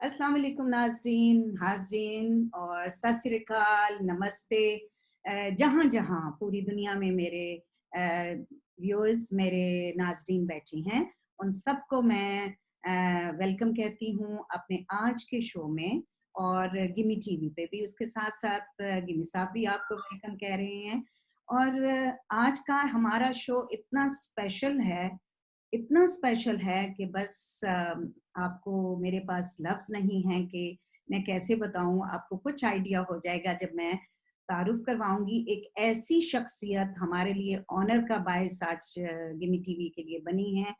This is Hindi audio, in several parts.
अस्सलाम वालेकुम नाज़रीन, हाज़रीन और सत श्री अकाल, नमस्ते। जहाँ जहाँ पूरी दुनिया में मेरे व्यूअर्स, मेरे नाज़रीन बैठी हैं, उन सबको मैं वेलकम कहती हूँ अपने आज के शो में। और गिमी टीवी पे भी उसके साथ-साथ गिमी साहब भी आपको वेलकम कह रहे हैं। और आज का हमारा शो इतना स्पेशल है कि बस आपको मेरे पास लफ्ज़ नहीं हैं कि मैं कैसे बताऊँ। आपको कुछ आइडिया हो जाएगा जब मैं तारुफ़ करवाऊँगी। एक ऐसी शख्सियत हमारे लिए ऑनर का बायस आज गिमी टीवी के लिए बनी है,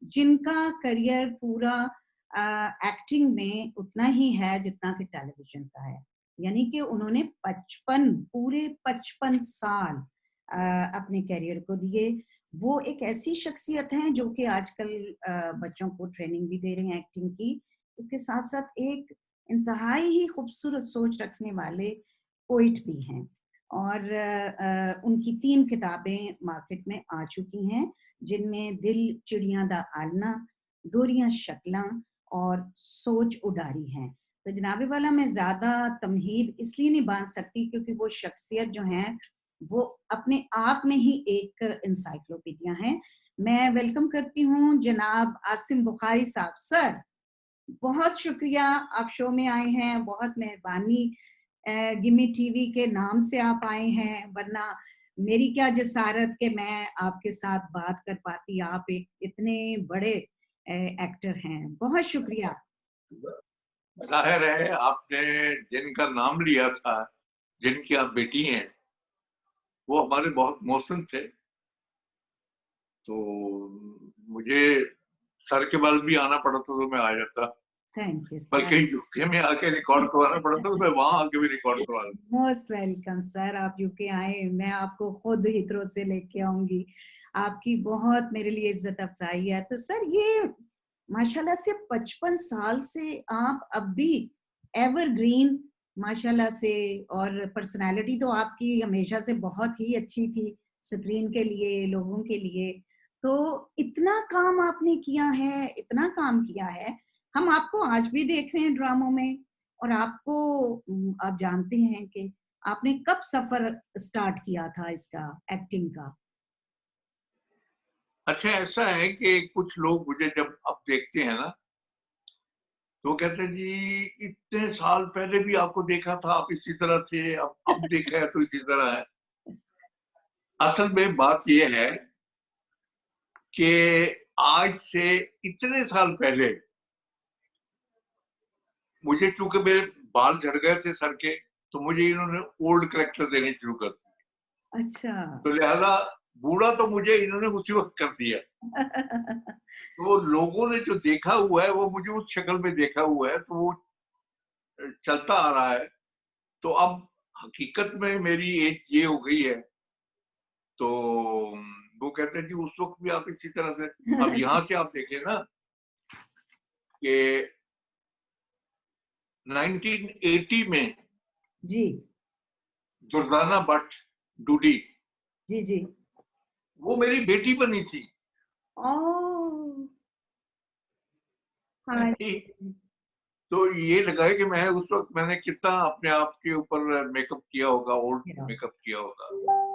जिनका करियर पूरा एक्टिंग में उतना ही है जितना कि टेलीविज़न का है। यानी कि उन्होंने 55 साल अपने करियर को दिए। वो एक ऐसी शख्सियत हैं जो कि आजकल बच्चों को ट्रेनिंग भी दे रहे हैं एक्टिंग की। इसके साथ-साथ एक इंतहाई ही खूबसूरत सोच रखने वाले पोएट भी हैं। और उनकी 3 किताबें मार्केट में आ चुकी हैं, जिनमें दिल चिड़ियाँ दा आलना, दोहरियाँ शक्लां और सोच उडारी हैं। तो जनाबे वाला मैं ज़्यादा तमहीद इसलिए नहीं बाँध सकती क्योंकि वो शख्सियत जो हैं, वो अपने आप में ही एक एनसाइक्लोपीडिया हैं। मैं वेलकम करती हूँ जनाब आसिम बुखारी साहब। सर, बहुत शुक्रिया आप शो में आए हैं, बहुत मेहरबानी। गिमी टीवी के नाम से आप आए हैं, वरना मेरी क्या जसारत कि मैं आपके साथ बात कर पाती। आप एक इतने बड़े एक्टर हैं। बहुत शुक्रिया। जाहिर है आपने जिनका नाम लिया था, जिनकी आप बेटी हैं, वो हमारे बहुत मोहसिन थे। तो मुझे सर के बल भी आना पड़ा था तो मैं आ जाता, थैंक यू सर। बल्कि यूके में आके रिकॉर्ड करवाना पड़ा था तो मैं वहां आके भी रिकॉर्ड करवा लेता। मोस्ट वेलकम सर, आप यूके आए, मैं आपको खुद हिथरो से लेके आऊंगी। आपकी बहुत मेरे लिए इज्जत अफजाई है। तो सर, ये माशाल्लाह से 55 साल से आप अब भी एवरग्रीन माशाल्लाह से। और पर्सनालिटी तो आपकी हमेशा से बहुत ही अच्छी थी, स्क्रीन के लिए, लोगों के लिए। तो इतना काम आपने किया है, इतना काम किया है। हम आपको आज भी देख रहे हैं ड्रामों में। और आपको आप जानते हैं कि आपने कब सफर स्टार्ट किया था इसका, एक्टिंग का? अच्छा, ऐसा है कि कुछ लोग मुझे जब अब देखते हैं ना, तो वो कहते हैं जी इतने साल पहले भी आपको देखा था, आप इसी तरह थे, अब देखा है तो इसी तरह है। असल में बात यह है कि आज से इतने साल पहले मुझे, चूंकि मेरे बाल झड़ गए थे सर के, तो मुझे इन्होंने ओल्ड करेक्टर देने शुरू कर दिए। अच्छा। तो लिहाजा बूढ़ा तो मुझे इन्होंने उसी वक्त कर दिया। तो लोगों ने जो देखा हुआ है वो मुझे उस शक्ल में देखा हुआ है, तो वो चलता आ रहा है। तो अब हकीकत में मेरी एज ये हो गई है, तो वो कहते हैं कि उस वक्त भी आप इसी तरह से। अब यहाँ से आप देखें ना कि 1980 में जी, दुर्गाना भट्ट, डूडी, जी, जी। वो मेरी बेटी बनी थी। ओह! हाँ। तो ये लगा है कि मैं उस वक्त मैंने कितना अपने आप के ऊपर मेकअप किया होगा, ओल्ड मेकअप किया होगा।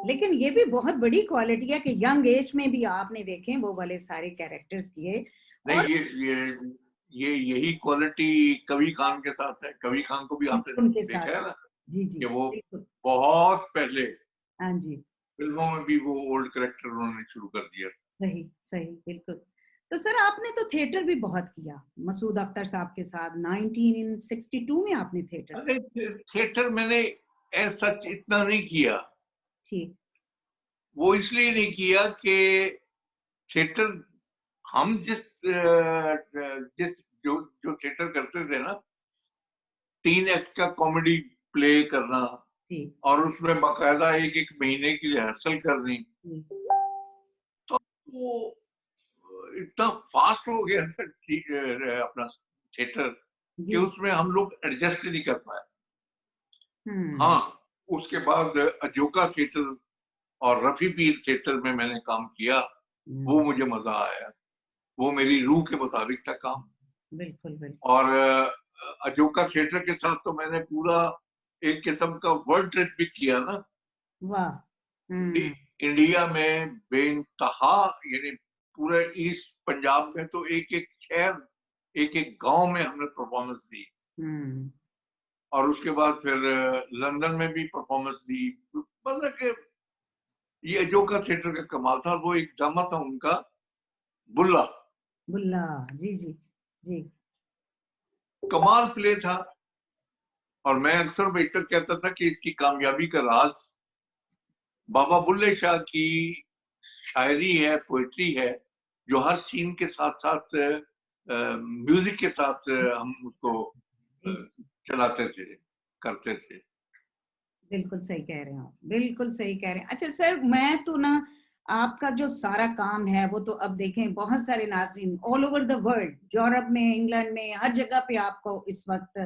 लेकिन ये भी बहुत बड़ी क्वालिटी है कि यंग एज में भी आपने देखे वो वाले सारे कैरेक्टर्स किए। नहीं, और ये यही क्वालिटी कबीर खान के साथ है। कबीर खान को भी आपने उनके साथ। देखा है ना जी, जी, कि वो बिल्कुल। बहुत पहले हाँ जी। फिल्मों में भी वो ओल्ड करेक्टर उन्होंने शुरू कर दिया था। सही, सही, बिल्कुल। तो सर, आपने तो थिएटर भी बहुत किया, मसूद अख्तर साहब के साथ 1962 में आपने थिएटर किया। अरे थिएटर मैंने एज सच इतना नहीं किया। ठीक। वो इसलिए नहीं किया कि थिएटर, हम जिस जो जो थिएटर करते थे ना, 3 एक्ट का कॉमेडी प्ले करना जी, और उसमें बाकायदा एक एक महीने की रिहर्सल करनी, जी, तो वो इतना फास्ट हो गया था ठीक अपना थिएटर, कि जी, जी। उसमें हम लोग एडजस्ट नहीं कर पाए। हुँ, हाँ, उसके बाद अजोका थिएटर और रफी पीर थिएटर में मैंने काम किया। वो हुँ। मुझे मजा आया, वो मेरी रूह के मुताबिक था काम। बिल्कुल, बिल्कुल। और अजोका थिएटर के साथ तो मैंने पूरा एक किस्म का वर्ल्ड ट्रिप भी किया ना। वाह। इंडिया में बेइंतहा, यानी पूरे ईस्ट पंजाब में तो एक एक शहर, एक एक गांव में हमने परफॉर्मेंस दी। और उसके बाद फिर लंदन में भी परफॉर्मेंस दी। मतलब कि ये अजोका थिएटर का कमाल था। वो एक ड्रामा था उनका, बुल्ला। बुल्ला, जी जी जी। कमाल प्ले था। और मैं अक्सर बेहतर कहता था कि इसकी कामयाबी का राज बाबा बुल्ले शाह की शायरी है, पोइट्री है, जो हर सीन के साथ साथ म्यूजिक के साथ हम उसको चलाते थे, करते थे। बिल्कुल सही कह रहे हैं आप, बिल्कुल सही कह रहे हैं। अच्छा सर, मैं तो ना आपका जो सारा काम है वो तो अब देखें बहुत सारे नाज़रीन all over the world, Europe में, इंग्लैंड में, हर जगह पे आपको इस वक्त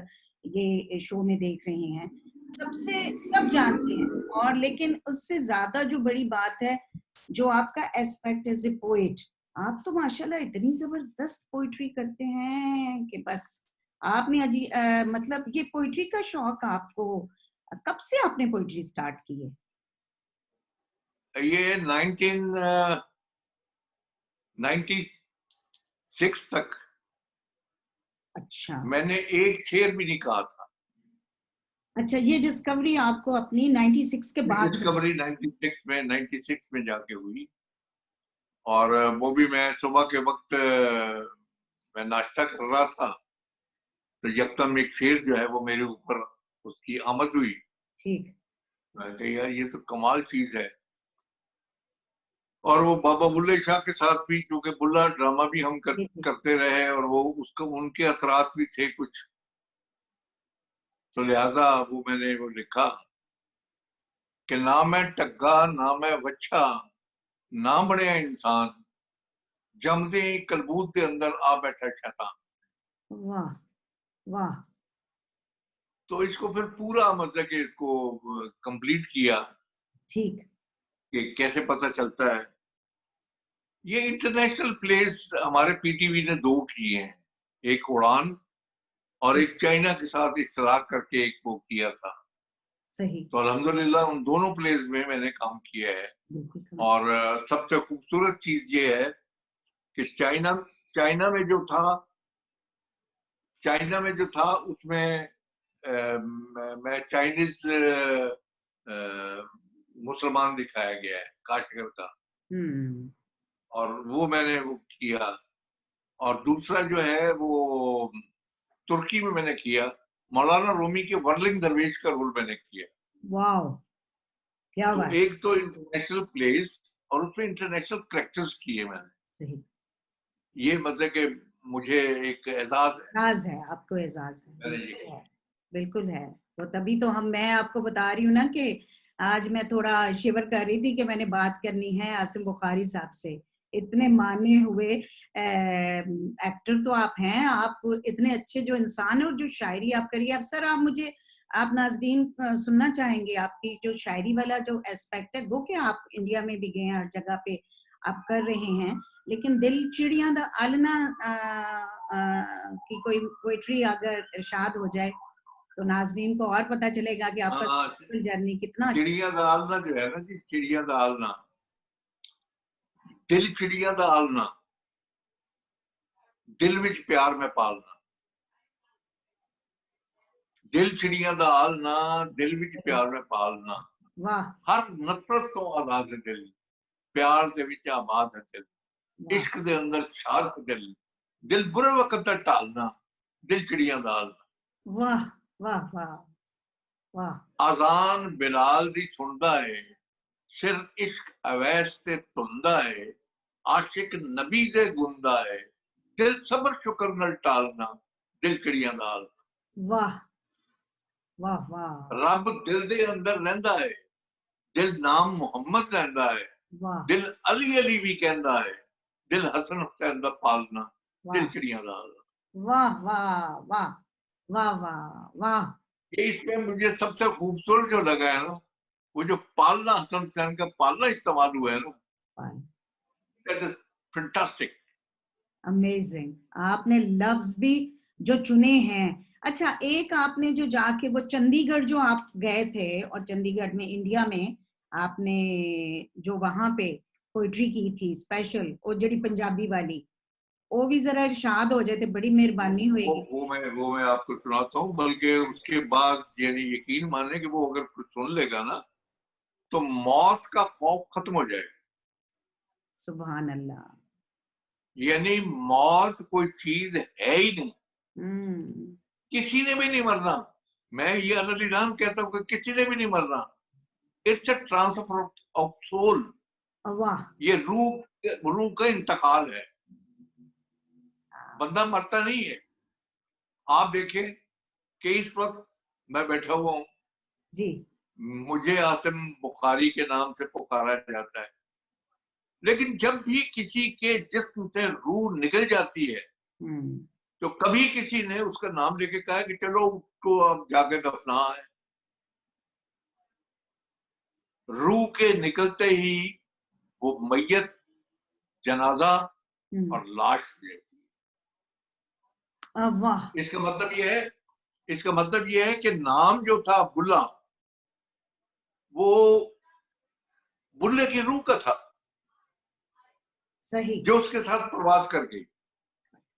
ये शो में देख रहे हैं, सबसे सब जानते हैं। और लेकिन उससे ज्यादा जो बड़ी बात है, जो आपका एस्पेक्ट एज ए पोएट, आप तो माशाल्लाह इतनी जबरदस्त पोइट्री करते हैं कि बस आपने मतलब ये पोइट्री का शौक आपको कब से आपने पोइट्री स्टार्ट की है? ये 1996 तक अच्छा मैंने एक शेर भी नहीं कहा था। अच्छा, ये डिस्कवरी आपको अपनी 96 के बाद हुई? डिस्कवरी 96 में जाके हुई। और वो भी मैं सुबह के वक्त मैं नाश्ता कर रहा था, तो यकदम एक शेर जो है वो मेरे ऊपर उसकी आमद हुई। ठीक। मैं कहा यार ये तो कमाल चीज है। और वो बाबा बुल्ले शाह के साथ भी, क्योंकि बुल्ला ड्रामा भी हम करते रहे, और वो उसको उनके असरात भी थे कुछ, तो लिहाजा वो मैंने वो लिखा कि ना मैं टग्गा ना मैं वच्छा, ना बने इंसान, जमदे कलबूत के अंदर आ बैठा शैतान। वाह वाह। तो इसको फिर पूरा मतलब कि इसको कंप्लीट किया ठीक। कि कैसे पता चलता है। ये इंटरनेशनल प्लेस हमारे पीटीवी ने 2 किए हैं, एक उड़ान और एक चाइना के साथ इश्तराक करके एक वो किया था। सही। तो अल्हम्दुलिल्लाह उन दोनों प्लेस में मैंने काम किया है। बिल्कुल। और सबसे खूबसूरत चीज ये है कि चाइना में जो था, उसमें मैं चाइनीज मुसलमान दिखाया गया है, काशगर का। और वो मैंने वो किया। और दूसरा जो है वो तुर्की में मैंने किया, मौलाना रूमी के वर्लिंग दरवेश का रोल मैंने किया। वाह, क्या तो बात। एक तो इंटरनेशनल प्लेस और उसमें इंटरनेशनल करेक्टर्स किए मैंने। सही। ये मतलब कि मुझे एक एजाज है। एजाज है, आपको एजाज है। मैंने ये बिल्कुल है, बिल्कुल है। तो तभी तो मैं आपको बता रही हूँ ना कि आज मैं थोड़ा शिवर कर रही थी कि मैंने बात करनी है आसिम बुखारी साहब से। इतने माने हुए एक्टर तो आप हैं, आप इतने अच्छे जो इंसान है, और जो शायरी आप करिए। अब सर आप नाजरीन सुनना चाहेंगे आपकी जो शायरी वाला जो एस्पेक्ट है, वो क्या आप इंडिया में भी गए हैं, हर जगह पे आप कर रहे हैं, लेकिन दिल चिड़िया दा आलना की कोई पोइट्री अगर इरशाद हो जाए तो नाजरीन को और पता चलेगा कि आपका जर्नी कितना अच्छा। चिड़िया दा आलना जो है ना जी, चिड़िया दा आलना, दिल चिड़िया दा आलना, दिल विच प्यार में पालना। दिल चिड़िया दा आलना, दिल विच प्यार में पालना। वाह। हर नफरत तो आजाद है दिल, प्यार दे विच आबाद है दिल, इश्क दे अंदर शाद है दिल, दिल बुरे वक्त दा टालना, दिल चिड़िया दा आलना। वाह वाह वाह वाह। आजान बिलाल दी सुनदा है, सिर इश्क अवैस ते धुंदा है, आशिक नबी दे गुंदा है, दिल सबर शुक्र नल टालना, दिल चिड़िया दा आलना। वाह वाह वाह रब दिल दे अंदर रहिंदा है, दिल नाम मुहम्मद लैंदा है, वाह दिल अली अली भी कहंदा है, दिल हसन हुसैन दा पालना, दिल वाह चिड़िया दा आलना। वाह वाह वाह वाह वाह वाह। ये इसमें मुझे सबसे खूबसूरत जो लगा है ना, वो जो पालना, हसन हुसैन का पालना इस्तेमाल हुआ है ना, दैट इज फैंटास्टिक। अमेजिंग। आपने लफ्ज भी जो चुने हैं, अच्छा, एक आपने जो जाके वो चंडीगढ़ जो आप गए थे और चंडीगढ़ में इंडिया में आपने जो वहां पे पोइट्री की थी स्पेशल, वो जड़ी पंजाबी वाली, वो भी जरा इरशाद हो जाए तो बड़ी मेहरबानी होएगी। वो मैं आपको सुनाता हूँ, बल्कि उसके बाद यानी यकीन माने कि वो अगर कुछ सुन लेगा ना तो मौत का खौफ खत्म हो जाएगा। सुभान अल्लाह। यानी मौत कोई चीज है ही नहीं, हम्म। किसी ने भी नहीं मरना। मैं ये अल्लाह कहता हूँ कि किसी ने भी नहीं मरना। It's a transfer of soul. वाह। ये रूह का इंतकाल है, बंदा मरता नहीं है। आप देखें कि इस वक्त मैं बैठा हुआ हूँ, जी। मुझे आसिम बुखारी के नाम से पुकारा जाता है, लेकिन जब भी किसी के जिस्म से रूह निकल जाती है हम्म। तो कभी किसी ने उसका नाम लेके कहा कि चलो उसको अब जाके दफना है। रूह के निकलते ही वो मैयत, जनाजा और लाश हो जाती वाह। है। इसका मतलब यह है कि नाम जो था अब्दुल्ला, वो बुल्ले की रूह का था सही। जो उसके साथ प्रवास कर गई।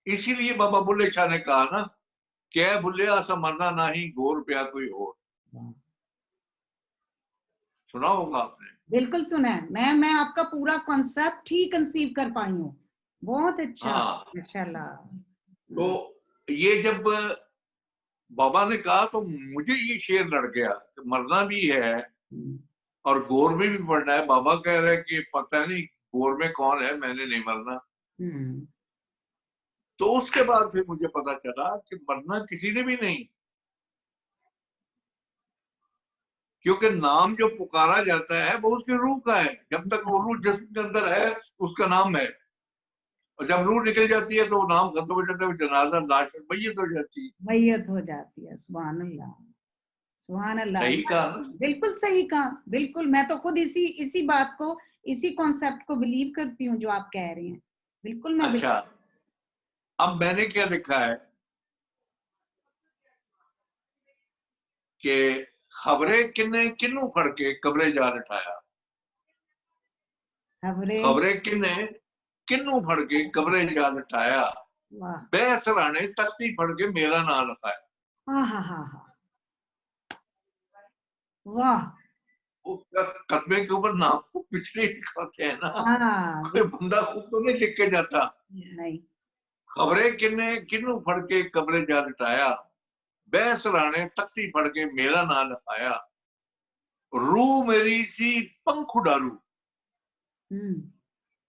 इसीलिए बाबा बुल्ले शाह ने कहा ना, क्या बुल्ले ऐसा मरना नहीं, गोर पे कोई और। सुना होगा आपने। बिल्कुल सुना है। मैं आपका पूरा कॉन्सेप्ट ही कंसीव कर पाई हूँ। बहुत अच्छा। हाँ, माशाल्लाह। तो ये जब बाबा ने कहा तो मुझे ये शेर लड़ गया कि मरना भी है और गोर में भी पड़ना है। बाबा कह रहे हैं कि पता नहीं गोर में कौन है, मैंने नहीं मरना। तो उसके बाद फिर मुझे पता चला कि मरना किसी ने भी नहीं, क्योंकि नाम जो पुकारा जाता है वो उसकी रूह का है। जब तक वो रूह जिसम के अंदर है उसका नाम है, और जब रूह निकल जाती है तो वो नाम खत्म हो जाता है, जनाजा लाश मैयत हो जाती है। मैयत हो जाती है। सुभान अल्लाह। सुभान अल्लाह। सही कहा ना। बिल्कुल सही कहा। बिल्कुल, मैं तो खुद इसी इसी बात को, इसी कॉन्सेप्ट को बिलीव करती हूँ जो आप कह रहे हैं। बिल्कुल मैं अच्छा, अब मैंने क्या लिखा है कि खबरें किन्ने किन्नू फड़ के कब्रे जा लटाया। खबरें। खबरें किन्ने किन्नू फड़ के कब्रे जा लटाया, वाह। बेसराने तख्ती फड़ के मेरा नाम लिखाया। हाँ हाँ हाँ हाँ। वाह। वो कदमे के ऊपर नाम को पिछले लिखाते हैं ना, हाँ। कोई बंदा खुद तो नहीं लिख के जाता। नहीं। खबरें किन्ने किन्नू फड़ के कब्रे जा लटाया, बेसराने तख्ती फड़ के मेरा नाम लिखाया। रूह मेरी सी पंख उड़ारू,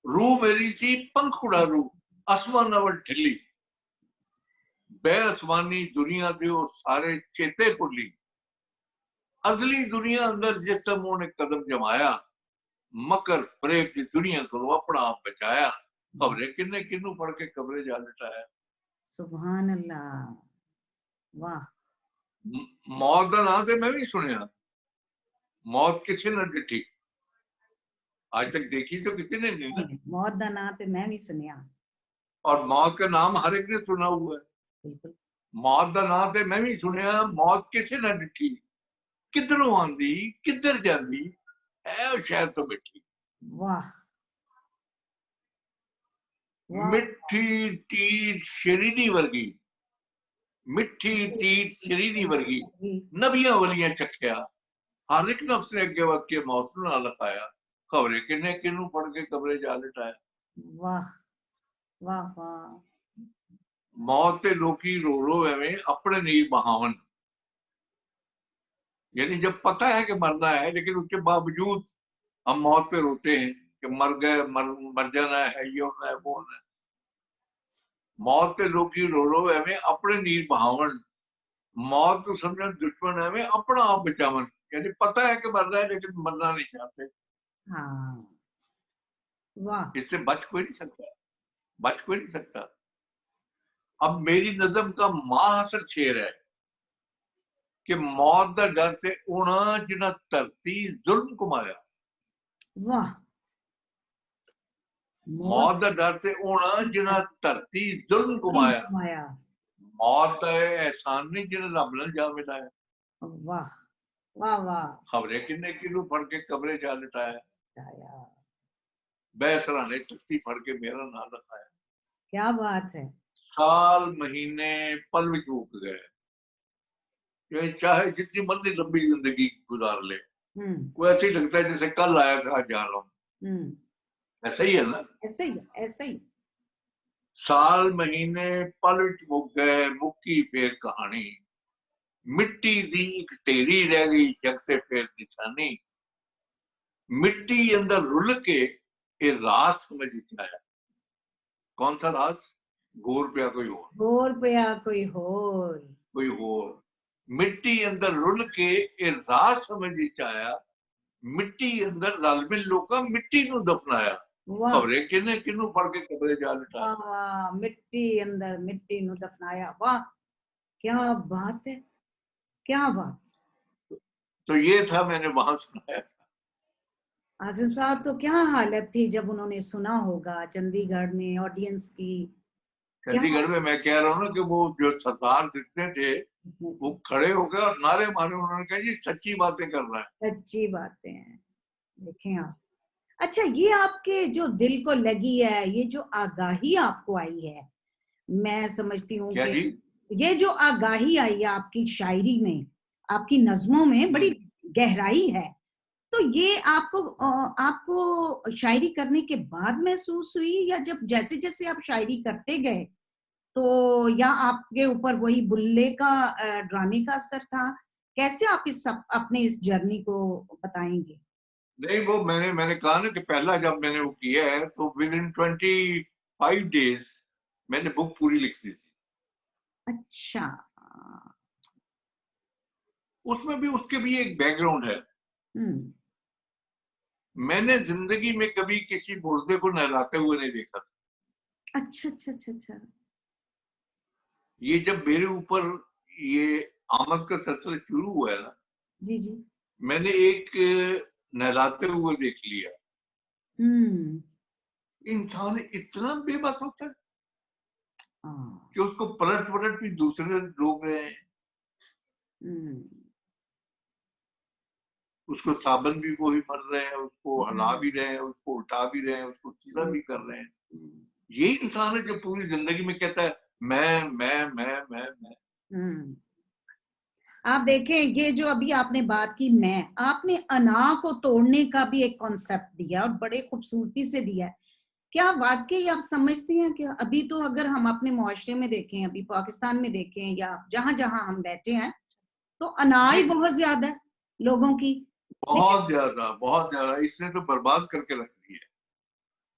रूह मेरी सी पंख उड़ारू, आसमान अवल ठिली, बेअसमानी दुनिया दियो सारे चेते भुली। अजली दुनिया अंदर जिस समूह ने कदम जमाया, मकर फरेब की दुनिया को अपना आप बचाया। खबरें किन्ने किन्नू पढ़ के कब्रे जा लटाया। सुभान अल्लाह। वाह। मौत का नाम तो मैं भी सुनिया, मौत किसी ने डिठी, आज तक देखी तो किसी ने नहीं ना। मौत का नाम तो मैं भी सुनिया। और मौत का नाम हर एक ने सुना हुआ है। बिल्कुल। मौत का नाम तो मैं भी सुनिया, मौत किसी ने डिठी, किधरों आंदी किधर जाती है शायद तो बैठी। वाह। वाह। मिठी टीट शरीरी वर्गी, मिठी टीट शरीरी वर्गी, नबियां वलियां चखिया, हर एक नफ्स ने अगे वध के मौत ना लिखाया। खबरे किन्ने किन्नू पढ़ के कब्रे जा लटाया। वाह वाह वाह। मौत ते लोकी रो रो एवं अपने नीर बहावन। यानी जब पता है कि मरना है लेकिन उसके बावजूद हम मौत पे रोते हैं कि मर गए, मर जाना है, ये होना है, वो होना है। मौत ते लोकी रो रो एवं अपने नीर बहावन, मौत को समझ दुश्मन है में अपना आप बचावन। यानी पता है कि मरना है लेकिन मरना नहीं चाहते। हाँ। वाह। इससे बच कोई नहीं सकता, बच कोई नहीं सकता। अब मेरी नज़म का माहसर शेर है कि मौत का डर से उना जिन्हें धरती जुल्म कमाया। वाह। मौत मौत का डर से उना जिन्हें धरती जुल्म जुल्म कमाया। कमाया। मौत का एहसान नहीं जिन्हें रब नाल जा मिलाया। वाह वाह वाह। खबरे किन्ने किनू फड़ के कमरे जा लिटाया, यार, बैसराने तख्ती फड़ के मेरा नाम रखाया। क्या बात है। साल महीने पल विच मुक गए, चाहे जितनी मर्जी लंबी जिंदगी गुजार ले, वो ऐसे ही लगता है जैसे कल आया था आज जा रहा हूँ। ऐसा ही है ना। ऐसे ही ऐसे ही। साल महीने पल विच मुक गए, मुक्की फिर कहानी, मिट्टी दी एक ढेरी रह गई जग ते फिर निशानी। मिट्टी अंदर रुल के ये राज समझ आया। कौन सा राज? गोर पिया कोई और, गोर पिया कोई होर, कोई और। मिट्टी अंदर रुल के ये राज समझ आया। मिट्टी अंदर रल मिल लोका मिट्टी नू दफनाया। वाह खबरे किन्ने किन्नू फड़ के कमरे जा लिटाया। वाह वाह, मिट्टी अंदर मिट्टी नु दफनाया। वाह क्या बात है, क्या बात। तो ये था, मैंने वहां सुनाया था। आसिफ साहब तो क्या हालत थी जब उन्होंने सुना होगा चंडीगढ़ में ऑडियंस की। क्या चंडीगढ़ में मैं कह रहा हूँ ना कि वो जो सरदार जितने थे वो खड़े हो गए और नारे मारे। उन्होंने कहा जी सच्ची बातें कर रहा है। सच्ची बातें हैं, देखें आप। अच्छा, ये आपके जो दिल को लगी है, ये जो आगाही आपको आई है, मैं समझती हूँ क्या कि जी? ये जो आगाही आई है आपकी शायरी में, आपकी नज्मों में बड़ी गहराई है। तो ये आपको शायरी करने के बाद महसूस हुई, या जब जैसे जैसे आप शायरी करते गए, तो या आपके ऊपर वही बुल्ले का ड्रामे का असर था? कैसे आप अपने इस जर्नी को बताएंगे? नहीं, वो मैंने कहा ना कि पहला जब मैंने वो किया है तो विद इन 25 डेज मैंने बुक पूरी लिख दी थी। अच्छा। उसमें भी उसके भी एक बैकग्राउंड है। हम्म। मैंने जिंदगी में कभी किसी मुर्दे को नहलाते हुए नहीं देखा था। अच्छा अच्छा अच्छा अच्छा। ये जब मेरे ऊपर ये आमद का सिलसिला शुरू हुआ है ना, जी जी। मैंने एक नहलाते हुए देख लिया। हम्म। इंसान इतना बेबस होता है हाँ। कि उसको पलट पलट भी दूसरे लोग रहे हैं, हम्म। उसको साबन भी वही भर रहे हैं, उसको हला हम्म। भी रहे हैं, उसको उठा भी रहे हैं, उसको सीधा भी कर रहे हैं। हम्म। ये इंसान है जो पूरी जिंदगी में कहता है मैं। हम्म। आप देखें, ये जो अभी आपने बात की, मैं आपने अना को तोड़ने का भी एक कॉन्सेप्ट दिया और बड़े खूबसूरती से दिया है। क्या वाकई आप समझती हैं कि अभी तो अगर हम अपने मुआशरे में देखें, अभी पाकिस्तान में देखें या जहां जहां हम बैठे हैं, तो अनाई जी, बहुत ज्यादा है लोगों की। लेकिन बहुत ज्यादा इसने तो बर्बाद करके रख दी है।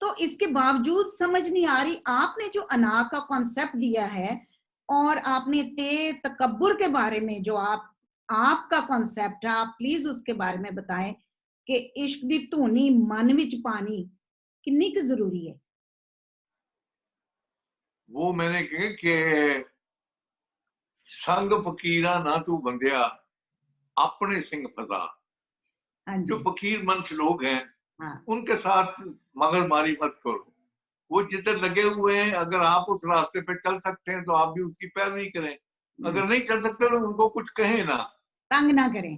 तो इसके बावजूद समझ नहीं आ रही, आपने जो अना का कॉन्सेप्ट दिया है और आपने ते तकब्बुर के बारे में जो आपका कॉन्सेप्ट है, आप प्लीज उसके बारे में बताएं कि इश्क दी धूनी मन विच पानी कितनी की जरूरी है। वो मैंने कहा कि संग फकीरा ना तू बंदिया अपने सिंह फजा। हाँ जो जी। फकीर मंच लोग हैं हाँ। उनके साथ मगरमारी मत करो। वो जिधर लगे हुए हैं, अगर आप उस रास्ते पे चल सकते हैं तो आप भी उसकी पैरवी करें। अगर नहीं चल सकते तो उनको कुछ कहे ना। तंग ना करें।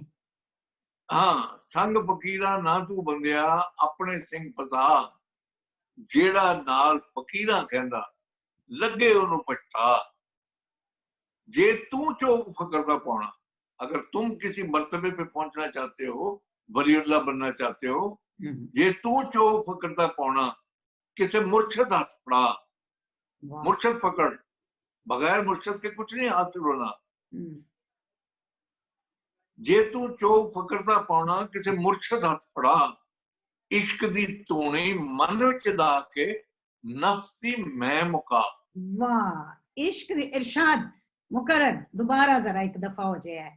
हाँ, संग फकीरा ना तू बंदिया अपने सिंह फसा। जेड़ा नाल फकीरा कहंदा लगे उन्होंने पछता। जे तू चौक फकरदा पाना, अगर तुम किसी मर्तबे पे पहुंचना चाहते हो, वलीउल्लाह बनना चाहते हो, जे तू चौक फकरदा पाना किसी मुर्शद हाथ पड़ा। मुर्शद पकड़, बगैर मुर्शद के कुछ नहीं हासिल होना। जे तू चौक फकरदा पाना किसी मुर्शद हाथ पड़ा। इश्क दी धूनी मन विच ला के नफ्स दी मैं मुका। वाह, इश्क इरशाद मुकर्रर दोबारा जरा एक दफा हो जाए।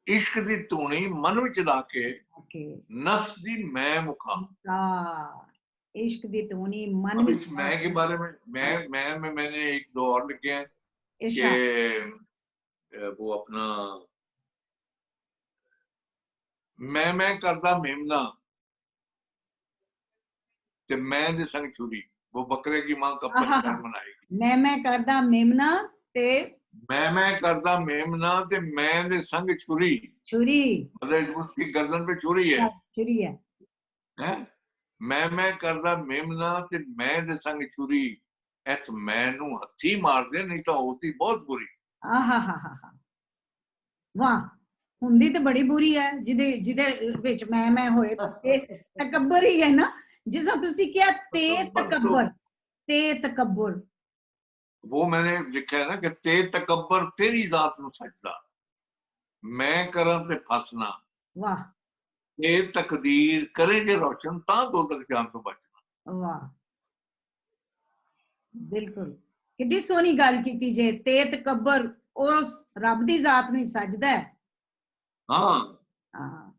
इश्क दी धूनी मन विच ला के ओके। नफ्स दी मैं मुका। इश्क दी धूनी मन अब विच इस मैं के पाके। बारे में मैं में मैंने एक दो और लिखे हैं इरशाद। कि वो अपना मैं करदा मेमना ते मैं दे संग छुरी। वो बकरे की माँ कब तक घर मनाएगी। मैं करदा मेमना ते मैं करदा मेमना ते मैं दे संग छुरी। छुरी, मतलब उसकी गर्दन पे छुरी है, छुरी है। हैं? मैं करदा मेमना ते मैं दे संग छुरी, इस मैं नू हथी मार दे नहीं तो होती बहुत बुरी। आहा वाह, हुंदी ते बड़ी बुरी है जिदे जिदे विच मैं होए ते तकब्बर ही है ना, जिसा तुसी क्या ते तो तकब्बर, ते तकब्बर। वो मैंने लिखा है ना कि ते तकब्बर तेरी जात नू सजदा, मैं करा ते फसना, वाह ते तकदीर करे जे रोशन तां दो तक जान तो बचना। वाह, बिल्कुल किड्डी सोहनी गल कीती जे, ते तकब्बर उस रब दी जात नू सजदा है। हाँ हाँ,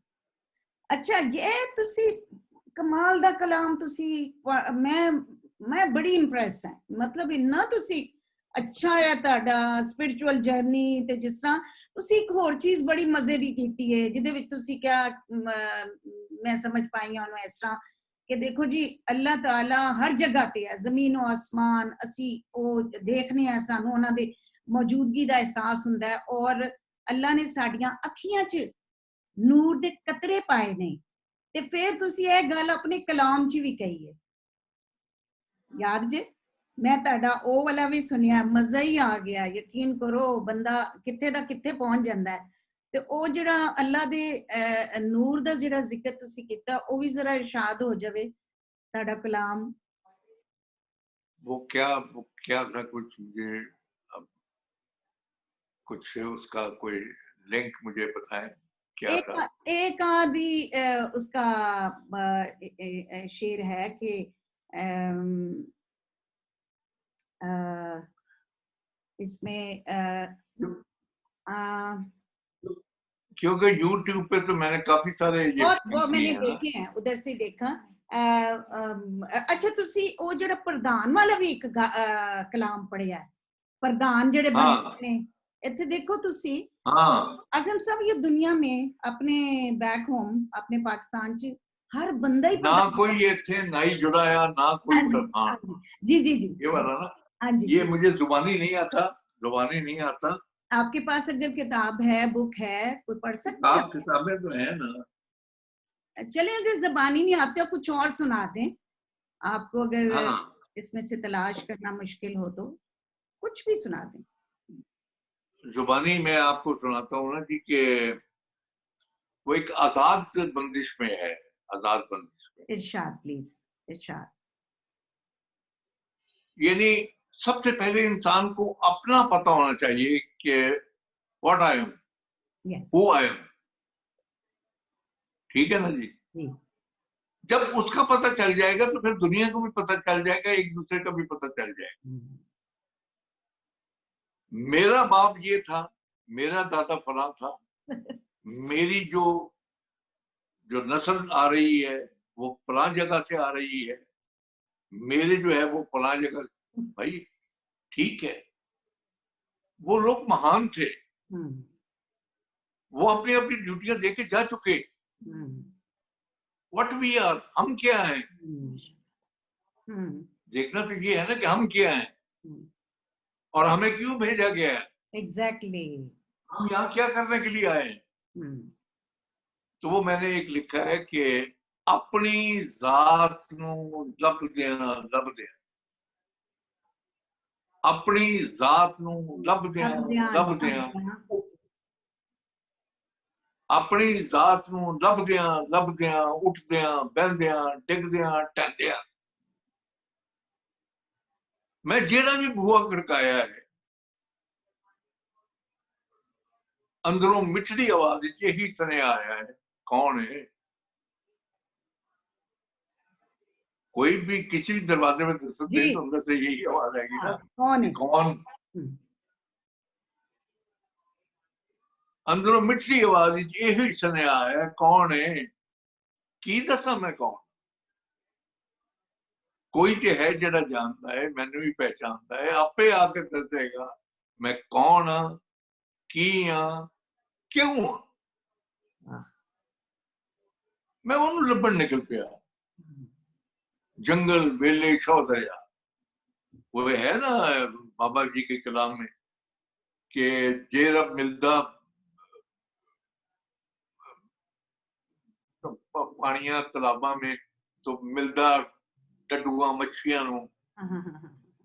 अच्छा ये तुसी कमाल दा कलाम तुसी मैं बड़ी इंप्रेस है, मतलब इन्ना तुसी अच्छा है ताड़ा स्पिरिचुअल जर्नी ते जिस तरह तुसी एक होर चीज बड़ी मजे दी कीती है जिदे विच तुसी क्या मैं समझ पाई हां इस तरह कि देखो जी अल्लाह ताला हर जगह ते है, जमीन और आसमान असी ओ देखने हैं, सानू उन्हां दे मौजूदगी दा एहसास हुंदा है और अल्लाह ने साडियां अखियां च नूर दे कतरे पाए ने ते फिर तुसी ये गल अपने कलाम च भी कही है, याद जे मैं ताड़ा ओ वाला भी सुनिया, मजा ही आ गया, यकीन करो बंदा किथे दा किथे पहुंच जांदा है। ते ओ जेड़ा अल्लाह दे नूर दा जेड़ा जिक्र तुसी कीता ओ भी जरा इरशाद हो जावे ताड़ा कलाम। वो क्या था, कुछ मुझे अब कुछ उसका कोई लिंक मुझे बताएं क्या था। एक आदि उसका शेर है कि अम, अ, इसमें अ, क्योंकि यूट्यूब पे तो मैंने काफी सारे ये बहुत किए मैंने हैं ना। देखे हैं, उधर से देखा। अच्छा तुसी ओ जेड़ा प्रधान वाला भी एक कलाम पढ़िया है, प्रधान जेड़े हाँ बनते ने इत्थे देखो तुसी हाँ, आजम साहब, ये दुनिया में अपने बैक होम अपने पाकिस्तान च हर बंदा ही ना प्रधान कोई ये थे ना ही जुड़ाया ना कोई हाँ जी प्रधान। हाँ जी जी जी जी ये जी वाला ना, हाँ जी ये जी। मुझे जुबानी नहीं आता, जुबानी नहीं आता। आपके पास अगर किताब है, बुक है, कोई पढ़ सकते किताब हैं? किताबें तो है ना। चले अगर जबानी नहीं आते हो कुछ और सुना दें आपको, अगर हाँ, इसमें से तलाश करना मुश्किल हो तो कुछ भी सुना दें। जुबानी मैं आपको सुनाता हूँ ना जी कि वो एक आजाद बंदिश में है, आजाद बंदिश में। इरशाद प्लीज, इरशाद। यानी सबसे पहले इंसान को अपना पता होना चाहिए कि what I am, yes who I am. ठीक है ना जी। जी। जब उसका पता चल जाएगा तो फिर दुनिया को भी पता चल जाएगा, एक दूसरे का भी पता चल जाएगा। मेरा बाप ये था, मेरा दादा फला था, मेरी जो जो नस्ल आ रही है वो फला जगह से आ रही है, मेरे जो है वो फला जगह। भाई ठीक है, वो लोग महान थे, वो अपनी अपनी ड्यूटियां देके जा चुके। व्हाट वी आर, हम क्या हैं। देखना तो ये है ना कि हम क्या हैं और हमें क्यों भेजा गया है, एग्जैक्टली। हम यहाँ क्या करने के लिए आए हैं। तो वो मैंने एक लिखा है कि अपनी जात नू लब देना, लब देना, अपनी जात नू लब देना, लब देना, अपनी जात नू लब देना, लब देना, उठदिया बहदिया डिगदिया टहदिया, मैं जेड़ा भी बूहा खड़काया है अंदरों मिठड़ी आवाज यही सुने आया है, कौन है। कोई भी किसी भी दरवाजे में दस्तक दे तो अंदर से यही आवाज आएगी ना कौन कि है? कौन। अंदरों मिठड़ी आवाज यही सुने आया है, कौन है। की दसा मैं कौन। कोई तो है जेड़ा जानता है, मैनू भी पहचानता है, आपे आके दसेगा मैं कौन हाँ, की हाँ, क्यों हाँ। मैं उन्होंने लभन निकल पिया। जंगल बेले छौ दरिया, वो है ना बाबा जी के कलाम में कि जे रब मिलदा पानियां तलाबा में तो मिलदा डडुआ मच्छियां नु,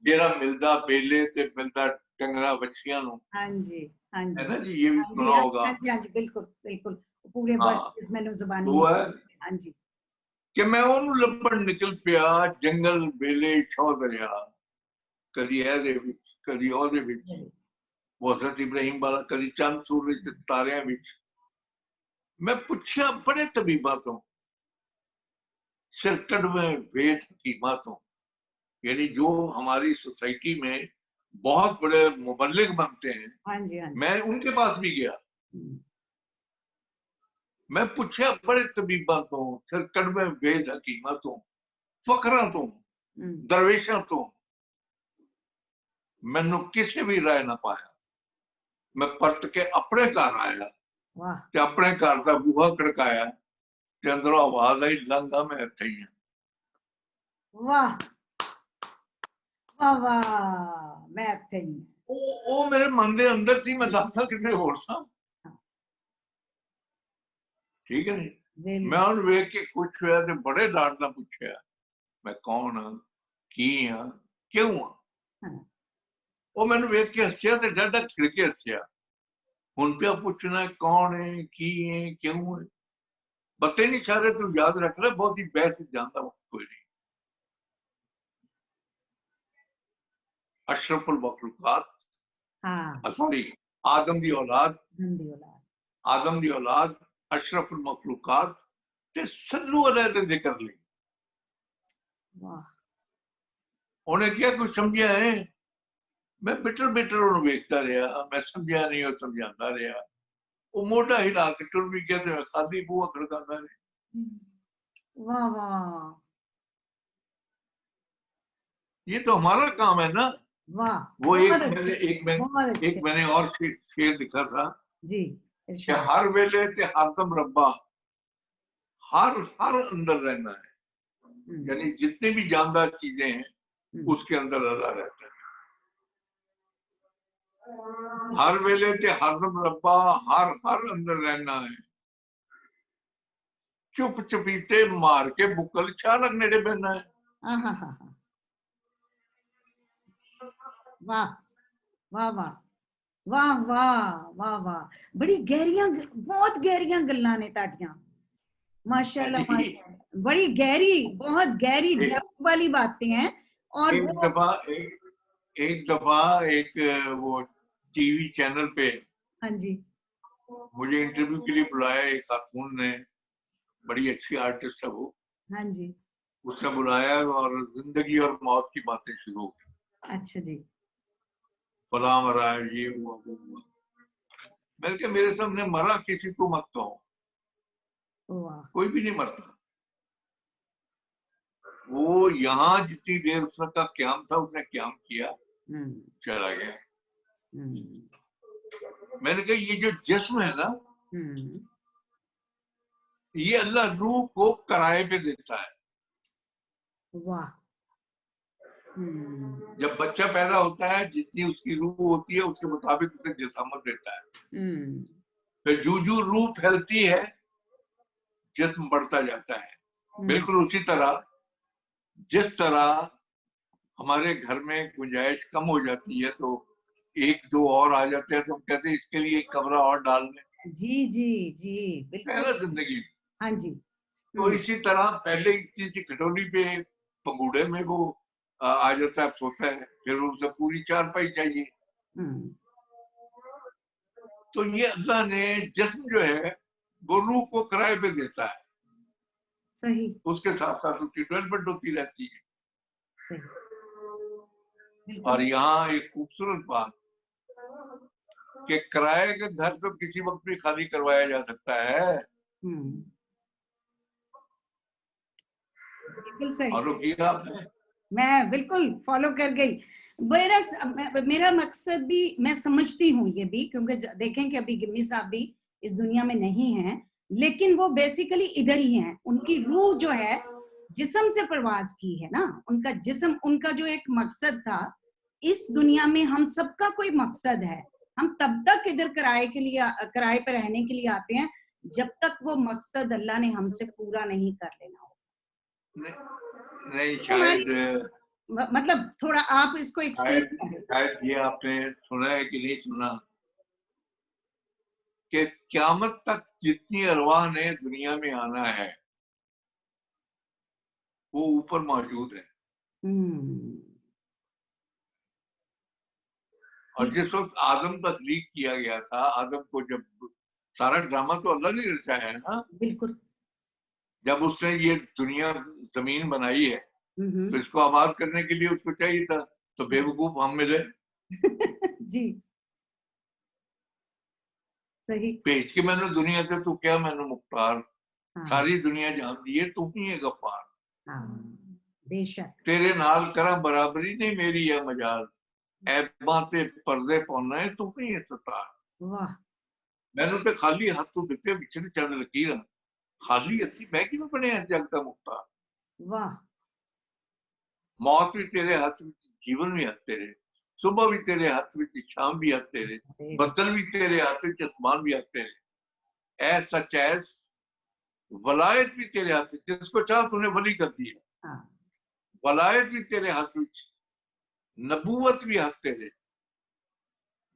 जेरा मिलदा बेले ते मिलदा डंगरा बच्चियां नु। हाँ जी, हाँ है जी, ना जी, ये भी हाँ जी, सुना हाँ होगा। जी, हाँ जी, बिल्कुल बिल्कुल पूरे हाँ, वर्ड मैंने तो जुबानी वो है हाँ जी। कि मैं ओनू लपड़ निकल पिया जंगल बेले छौ दरिया, कदी ऐदे विच कदी ओदे विच, वो हज़रत इब्राहिम वाला कदी चंद सूरज ते तारियां विच। मैं पुछया बड़े तबीबा तो, सिर कड़वे वेद हकीमा तो, यानी जो हमारी सोसाइटी में बहुत बड़े मुबल्लिग बनते हैं, हाँ जी, हाँ जी। मैं उनके पास भी गया। मैं पूछा बड़े तबीबा तो, सिर कड़वे वेद हकीमा तो, फकरा तो, दरवेशा तो, मैनू किसी भी राय ना पाया। मैं परत के अपने घर आया ते अपने घर का बूहा खड़काया ते अंदरों आवाज आई, लंघा मैं इत्थे ही हां। वाह वाह वाह, मैं इत्थे ही ओ मेरे मन दे अंदर सी, मैं लगदा किते होर सा। ठीक है नहीं, मैं उन वेख के खुश होया ते बड़े लाड नाल पुछया मैं कौन हां, की हां, क्यों हां। वो मैनू वेख के हस्या ते डाढा खिड़ के हस्या। हुण पिया पुछना कौन है, की है, क्यों है, बते नहीं सारे तू याद रख ले, बहुत ही बहस जानता वक्त कोई नहीं। अशरफुल मखलूकात, सॉरी, आदम दी औलाद, आदम दी औलाद अशरफुल मखलूकात ते सल्लू अलैहि दे जिक्र लई। उन्हें क्या कुछ समझिया है, मैं बिटर बिटर उन्हें वेखता रहा, मैं समझा नहीं, वो समझाता रहा। वो मोटा हिला के टुर भी गया ते खादी बूहा खड़काता रहा। वाह वाह, ये तो हमारा काम है ना। वाह, वो एक मैंने और शेर लिखा था जी, कि हर वेले ते हरदम रब्बा, हर हर अंदर रहना है, यानी जितनी भी जानदार चीजें हैं उसके अंदर अल्लाह रहता है। हर वेले ते हरदम रब्बा, हर हर अंदर रहना है, चुप चपीते मार के बुकल चालक नेड़े बहना है। वाह वाह वाह वाह वाह वाह वाह, बड़ी गहरियां, बहुत गहरियां गल्लां ने ताड़ियां, माशाल्लाह माशाल्लाह, बड़ी गहरी, बहुत गहरी डेप्थ वाली बातें हैं। और एक दफा एक वो टीवी चैनल पे, हाँ जी, मुझे इंटरव्यू के लिए बुलाया एक खातून ने, बड़ी अच्छी आर्टिस्ट है वो। हाँ जी, उसने बुलाया और जिंदगी और मौत की बातें शुरू हो गई। अच्छा जी, फला मरा, ये हुआ, वो हुआ। मैंने कहा मेरे सामने मरा किसी को मत कहो, कोई भी नहीं मरता। वो यहाँ जितनी देर उसका क्याम था, उसने क्याम किया, चला गया। मैंने कहा ये जो जिस्म है ना, ये अल्लाह रूह को किराए पे देता है। वाह। जब बच्चा पैदा होता है, जितनी उसकी रूह होती है उसके मुताबिक उसे जिसामत देता है। फिर जू रूह फैलती है, जिस्म बढ़ता जाता है। बिल्कुल उसी तरह जिस तरह हमारे घर में गुंजाइश कम हो जाती है तो एक दो और आ जाते हैं, तो हम कहते हैं इसके लिए एक कमरा और डाल लें। जी जी जी, बिल्कुल है ना जिंदगी। हाँ जी। तो इसी तरह पहले इतनी सी खटोली पे पंगूड़े में वो आ जाता है, सोता है, फिर उसे पूरी चारपाई चाहिए। तो ये अल्लाह ने जिस्म जो है वो रूह को किराए पे देता है, सही, उसके साथ साथ उसकी डेवलपमेंट होती रहती है। सही। और यहाँ एक खूबसूरत बात कि किराए का घर तो किसी वक्त भी खाली करवाया जा सकता है। बिल्कुल सही, फॉलो किया आपने? मैं बिल्कुल फॉलो कर गई। मेरा मकसद भी मैं समझती हूँ ये भी, क्योंकि देखें कि अभी गिम्मी साहब भी इस दुनिया में नहीं हैं, लेकिन वो बेसिकली इधर ही हैं। उनकी रूह जो है जिस्म से परवाज की है ना, उनका जिस्म, उनका जो एक मकसद था, इस दुनिया में हम सबका कोई मकसद है। हम तब तक इधर किराए पे रहने के लिए आते हैं जब तक वो मकसद अल्लाह ने हमसे पूरा नहीं कर लेना हो। नहीं, हमारी शायद मतलब थोड़ा आप इसको एक्सप्लेन करें। शायद ये आपने सुना है कि नहीं सुना कि क़यामत तक जितनी अरवाह ने दुनिया में आना है वो ऊपर मौजूद है। और जिस वक्त आदम तख्लीक किया गया था, आदम को जब सारा ड्रामा तो अल्लाह ने रचाया है ना, बिल्कुल। जब उसने ये दुनिया जमीन बनाई है तो इसको आबाद करने के लिए उसको चाहिए था, तो बेवकूफ हम मिले। जी सही। भेज के मैंने दुनिया से तू क्या मैंने मुख्तार, हाँ, सारी दुनिया जान दी है तू ही है गफ्फार। हाँ, बेशक। तेरे नाल करा बराबरी नहीं मेरी है मजाल, ऐबां ते पर्दे पाउना है तू ही है सतार। वाह, मैनू तो खाली हथ तू दिते विचड़ चंद लकीरां, खाली हथी मैं किवें बनिया जग दा मुख्तार। वाह, मौत भी तेरे हाथ में, जीवन भी हाथ तेरे, सुबह भी तेरे हाथ में, शाम भी हाथ तेरे, अरे बदल भी तेरे हाथ में, आसमान भी हाथ तेरे। ऐ सच ऐस वलायत भी तेरे हाथ में, जिसको चाह तूने वली कर दिया। हाँ, वलायत भी तेरे हाथ में, नबूवत भी हाथ तेरे,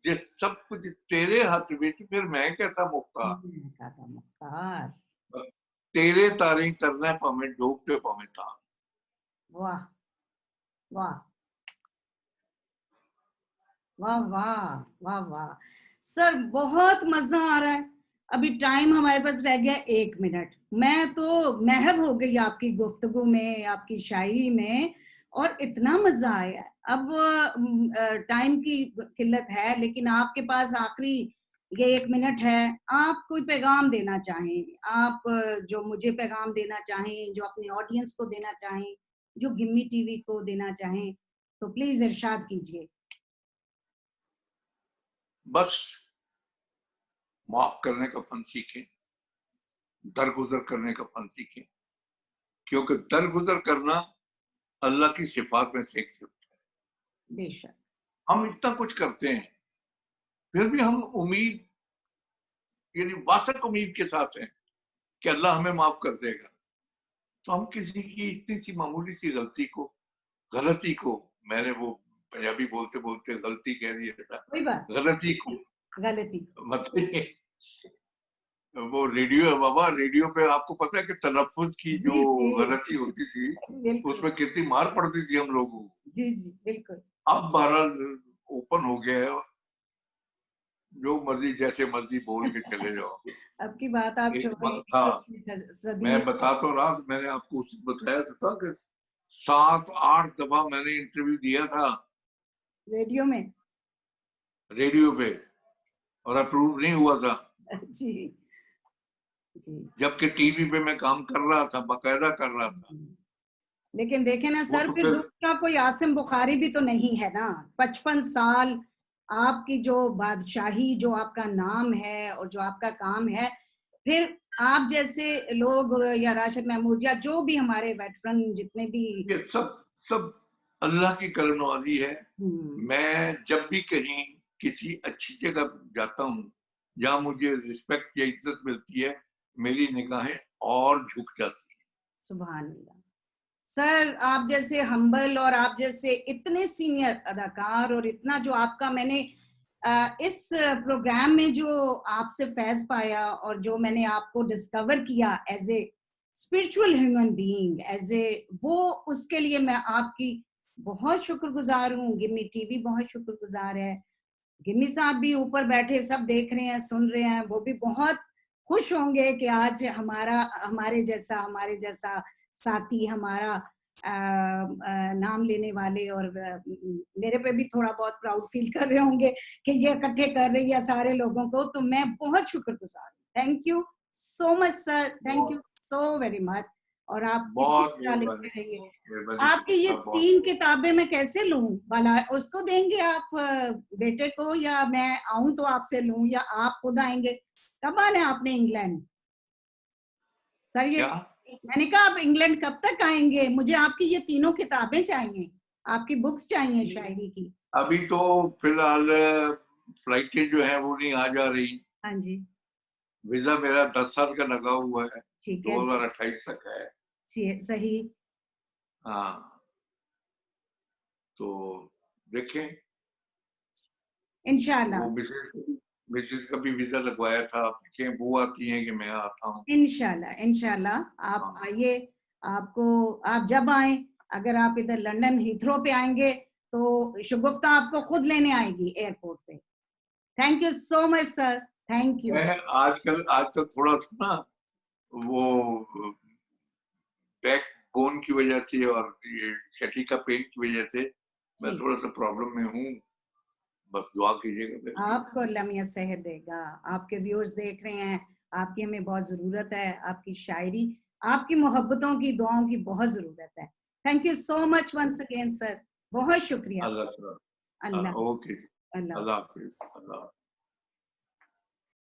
जिस सब कुछ तेरे हाथ में, फिर मैं कैसा मुख्तार। मुख्तार। तेरे तारी करना भावें डूबते भावें तार। वाह, वाह, वाह, वाह, वाह, वाह। सर बहुत मजा आ रहा है। अभी टाइम हमारे पास रह गया 1 मिनट। मैं तो महव हो गई आपकी गुफ्तगू में, आपकी शायरी में, और इतना मजा आया। अब टाइम की किल्लत है, लेकिन आपके पास आखिरी ये 1 मिनट है। आप कोई पैगाम देना चाहें, आप जो मुझे पैगाम देना चाहें, जो अपने ऑडियंस को देना चाहें, जो गिम्मी टीवी को देना चाहें, तो प्लीज इरशाद कीजिए। बस माफ करने का फन सीखें, दरगुजर करने का फन सीखें, क्योंकि दरगुजर करना अल्लाह की सिफात में से एक सिफत है। बेशक। हम इतना कुछ करते हैं फिर भी हम उम्मीद, यानी वासक उम्मीद के साथ हैं कि अल्लाह हमें माफ कर देगा। तो हम किसी की इतनी सी मामूली सी गलती को, मैंने वो पंजाबी बोलते बोलते गलती कह दिया था, कोई बात, गलती को, गलती। मतलब वो रेडियो है बाबा, रेडियो पे आपको पता है कि तलफ़ुज़ की जो जी जी, गलती होती थी बिल्कुल। उसमें कितनी मार पड़ती थी हम लोगों को। जी जी, बिल्कुल। अब बहरहाल ओपन हो गया है, जो मर्जी जैसे मर्जी बोल के चले जाओ। अब की बात आप एक छोड़िए, वक्त था, सदी मैं बता तो रहा, मैंने आपको उस दिन बताया तो था कि 7-8 दफा मैंने इंटरव्यू दिया था रेडियो में। रेडियो पे और अप्रूव नहीं हुआ था, जी जी। जबकि टीवी पे मैं काम कर रहा था, बाकायदा कर रहा था। लेकिन देखे ना वो सर, तो फिर फिर दूसरा कोई आसिम बुखारी भी तो नहीं है ना। 55 साल आपकी जो बादशाही, जो आपका नाम है और जो आपका काम है, फिर आप जैसे लोग या राशिद महमूद या जो भी हमारे वेटरन जितने भी। ये सब सब अल्लाह की करमनवाजी है। मैं जब भी कहीं किसी अच्छी जगह जाता हूँ जहाँ मुझे रिस्पेक्ट या इज्जत मिलती है, मेरी निगाहें और झुक जाती हैं। सुभान अल्लाह। सर आप जैसे हम्बल और आप जैसे इतने सीनियर अदाकार और इतना जो आपका, मैंने इस प्रोग्राम में जो आपसे फैज पाया और जो मैंने आपको डिस्कवर किया as a spiritual human being, as a वो, उसके लिए मैं आपकी बहुत शुक्रगुजार हूँ। गिम्मी टीवी बहुत शुक्रगुजार है। गिम्मी साहब भी ऊपर बैठे सब देख रहे हैं, सुन रहे हैं, वो भी बहुत खुश होंगे कि आज हमारे जैसा साथी, हमारा नाम लेने वाले, और मेरे पे भी थोड़ा बहुत प्राउड फील कर रहे होंगे कि ये इकट्ठे कर रही है सारे लोगों को। तो मैं बहुत शुक्रगुजार हूँ। Thank you so much sir, thank you so very much. और आप इसी बहुत तरह लिखते रहिए। मेहरबानी आपकी ये बहुत 3 किताबें मैं कैसे लूं वाला, उसको देंगे आप बेटे को, या मैं आऊं तो आपसे लूं, या आप खुद आएंगे? कब आना है आपने इंग्लैंड? सर ये क्या मैंने कहा आप इंग्लैंड कब तक आएंगे? मुझे आपकी ये तीनों किताबें चाहिए, आपकी बुक्स चाहिए शायरी की। अभी तो फिलहाल फ्लाइटें जो है वो नहीं आ जा रही। हाँ जी, वीजा मेरा 10 साल का लगा हुआ है, ठीक है, 2028 तक है। सही। हाँ, तो देखें। इंशाल्लाह, वो मिसेज का भी वीजा लगवाया था, देखें वो आती हैं कि मैं आता हूँ। इंशाल्लाह, इंशाल्लाह आप हाँ, आइए। आपको, आप जब आए, अगर आप इधर लंदन हीथ्रो पे आएंगे तो शगुफ्ता आपको खुद लेने आएगी एयरपोर्ट पे। Thank you so much sir, thank you. मैं आजकल थोड़ा सा ना वो बैक बोन की वजह से और ये छठी का पेन की वजह से मैं ठीक, थोड़ा सा प्रॉब्लम में हूँ। बस दुआ कीजिएगा मेरे लिए। आपको अल्लाह मियां सेहत देगा। आपके व्यूअर्स देख रहे हैं, आपकी हमें बहुत जरूरत है, आपकी शायरी, आपकी मोहब्बतों की, दुआओं की बहुत जरूरत है। Thank you so much once again sir, बहुत शुक्रिया। अल्लाह अल्लाह, ओके। अल्लाह। अल्लाह हाफिज। अल्लाह।